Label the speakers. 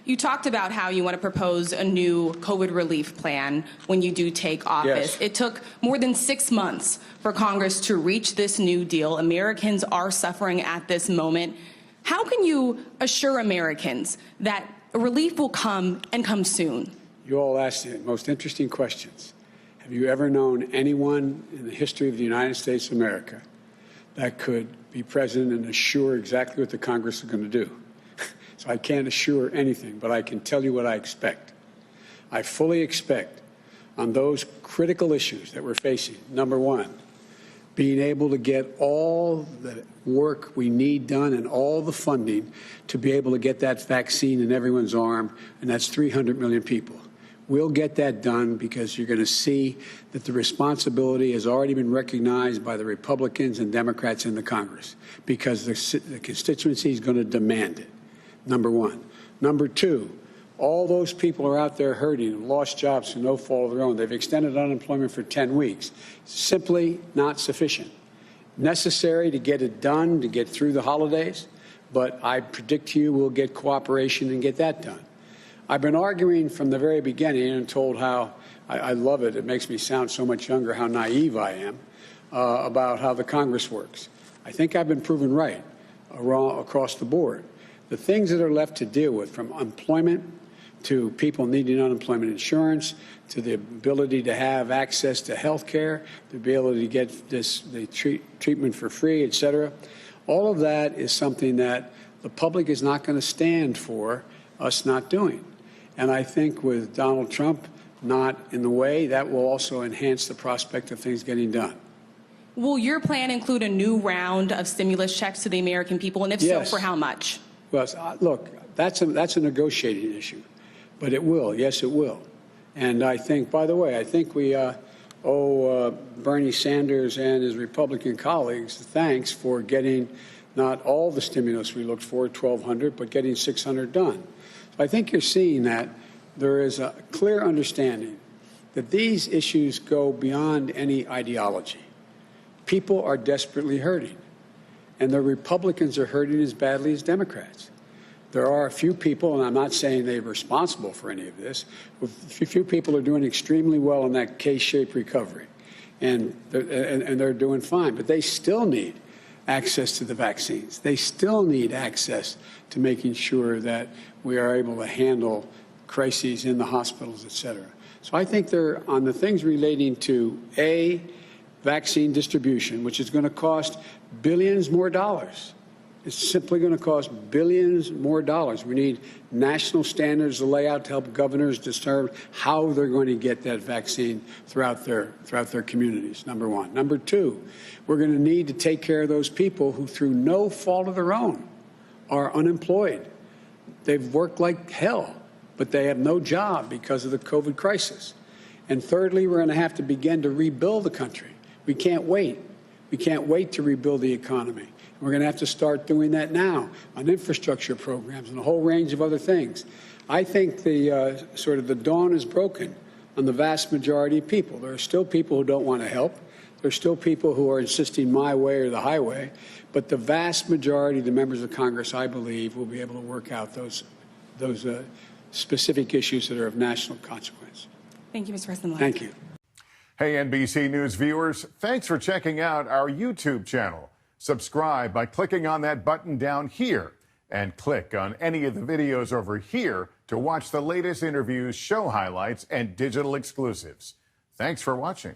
Speaker 1: You talked about how you want to propose a new COVID relief plan when you do take office.
Speaker 2: Yes.
Speaker 1: It took more than 6 months for Congress to reach this new deal. Americans are suffering at this moment. How can you assure Americans that relief will come and come soon?
Speaker 2: You all asked the most interesting questions. Have you ever known anyone in the history of the United States of America that could be president and assure exactly what the Congress is going to do? So I can't assure anything, but I can tell you what I expect. I fully expect on those critical issues that we're facing, number one, being able to get all the work we need done and all the funding to be able to get that vaccine in everyone's arm, and that's 300 million people. We'll get that done because you're going to see that the responsibility has already been recognized by the Republicans and Democrats in the Congress because the constituency is going to demand it, number one. Number two, all those people are out there hurting, lost jobs through no fault of their own. They've extended unemployment for 10 weeks. Simply not sufficient. Necessary to get it done, to get through the holidays, but I predict to you we'll get cooperation and get that done. I've been arguing from the very beginning and told how, I love it, it makes me sound so much younger, how naive I am about how the Congress works. I think I've been proven right across the board. The things that are left to deal with, from employment to people needing unemployment insurance, to the ability to have access to health care, the ability to get the treatment for free, et cetera, all of that is something that the public is not going to stand for us not doing. And I think with Donald Trump not in the way, that will also enhance the prospect of things getting done.
Speaker 1: Will your plan include a new round of stimulus checks to the American people? And if
Speaker 2: Yes.
Speaker 1: so, for how much?
Speaker 2: Well, look, that's a negotiating issue, but it will. Yes, it will. And I think, by the way, I think we owe Bernie Sanders and his Republican colleagues thanks for getting not all the stimulus we looked for, 1,200, but getting 600 done. So I think you're seeing that there is a clear understanding that these issues go beyond any ideology. People are desperately hurting, and the Republicans are hurting as badly as Democrats. There are a few people, and I'm not saying they're responsible for any of this, a few people are doing extremely well in that K-shaped recovery, and they're doing fine, but they still need access to the vaccines. They still need access to making sure that we are able to handle crises in the hospitals, et cetera. So I think they're on the things relating to vaccine distribution, which is going to cost billions more dollars. It's simply going to cost billions more dollars. We need national standards to lay out to help governors determine how they're going to get that vaccine throughout their communities, number one. Number two, we're going to need to take care of those people who, through no fault of their own, are unemployed. They've worked like hell, but they have no job because of the COVID crisis. And thirdly, we're going to have to begin to rebuild the country. We can't wait. We can't wait to rebuild the economy. We're going to have to start doing that now on infrastructure programs and a whole range of other things. I think the sort of the dawn is broken on the vast majority of people. There are still people who don't want to help. There are still people who are insisting my way or the highway. But the vast majority of the members of Congress, I believe, will be able to work out those specific issues that are of national consequence.
Speaker 1: Thank you, Mr. President.
Speaker 2: Thank you.
Speaker 3: Hey, NBC News viewers, thanks for checking out our YouTube channel. Subscribe by clicking on that button down here and click on any of the videos over here to watch the latest interviews, show highlights, and digital exclusives. Thanks for watching.